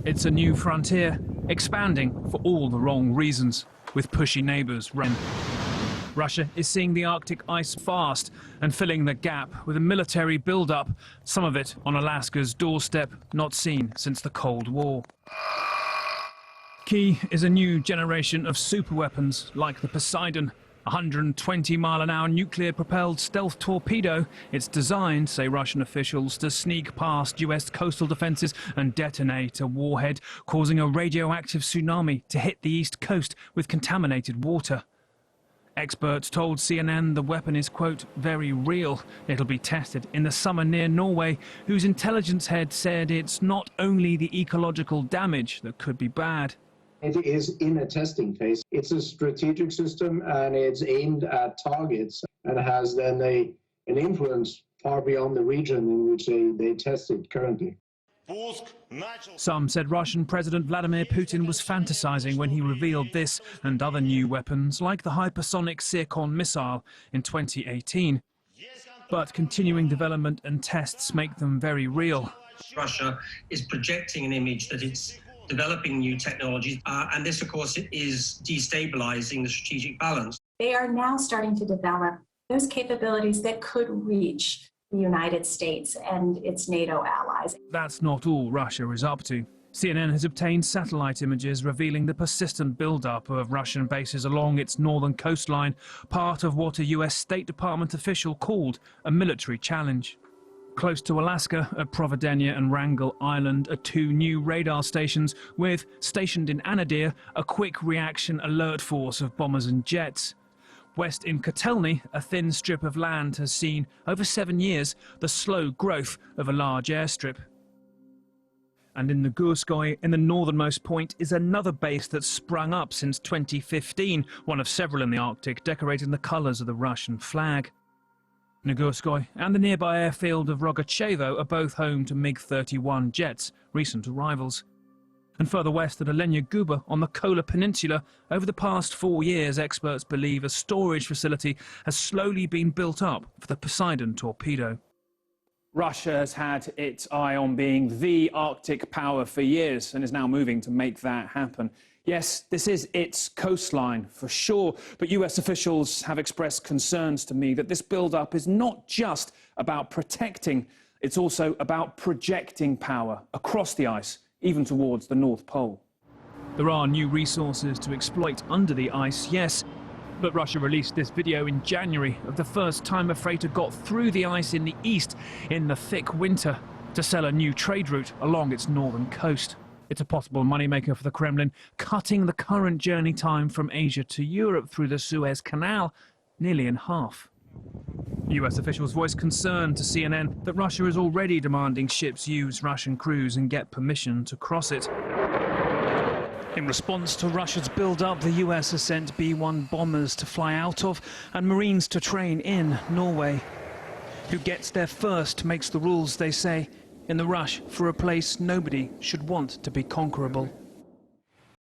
It's a new frontier, expanding for all the wrong reasons, with pushy neighbours. Russia is seeing the Arctic ice fast and filling the gap with a military build-up, some of it on Alaska's doorstep, not seen since the Cold War. Key is a new generation of superweapons like the Poseidon, a 120-mile-an-hour nuclear-propelled stealth torpedo. It's designed, say Russian officials, to sneak past US coastal defences and detonate a warhead, causing a radioactive tsunami to hit the east coast with contaminated water. Experts told CNN the weapon is, quote, very real. It'll be tested in the summer near Norway, whose intelligence head said it's not only the ecological damage that could be bad. It is in a testing phase. It's a strategic system and it's aimed at targets and has then an influence far beyond the region in which they test it currently. Some said Russian President Vladimir Putin was fantasizing when he revealed this and other new weapons, like the hypersonic Zircon missile in 2018. But continuing development and tests make them very real. Russia is projecting an image that it's developing new technologies, and this, of course, is destabilizing the strategic balance. They are now starting to develop those capabilities that could reach the United States and its NATO allies. That's not all Russia is up to. CNN has obtained satellite images revealing the persistent build-up of Russian bases along its northern coastline, part of what a US State Department official called a military challenge. Close to Alaska, at Providence and Wrangel Island, are two new radar stations with, stationed in Anadyr, a quick reaction alert force of bombers and jets. West in Kotelny, a thin strip of land has seen, over 7 years, the slow growth of a large airstrip. And in Nagurskoye, in the northernmost point, is another base that's sprung up since 2015, one of several in the Arctic decorating the colours of the Russian flag. Nagurskoye and the nearby airfield of Rogachevo are both home to MiG-31 jets, recent arrivals. And further west at Olenja Guba on the Kola Peninsula, over the past 4 years, experts believe a storage facility has slowly been built up for the Poseidon torpedo. Russia has had its eye on being the Arctic power for years and is now moving to make that happen. Yes, this is its coastline, for sure, but US officials have expressed concerns to me that this build-up is not just about protecting, it's also about projecting power across the ice, even towards the North Pole. There are new resources to exploit under the ice, yes, but Russia released this video in January of the first time a freighter got through the ice in the east in the thick winter to sell a new trade route along its northern coast. It's a possible moneymaker for the Kremlin, cutting the current journey time from Asia to Europe through the Suez Canal nearly in half. US officials voiced concern to CNN that Russia is already demanding ships use Russian crews and get permission to cross it. In response to Russia's build-up, the US has sent B-1 bombers to fly out of and Marines to train in Norway. Who gets there first makes the rules, they say, in the rush for a place nobody should want to be conquerable.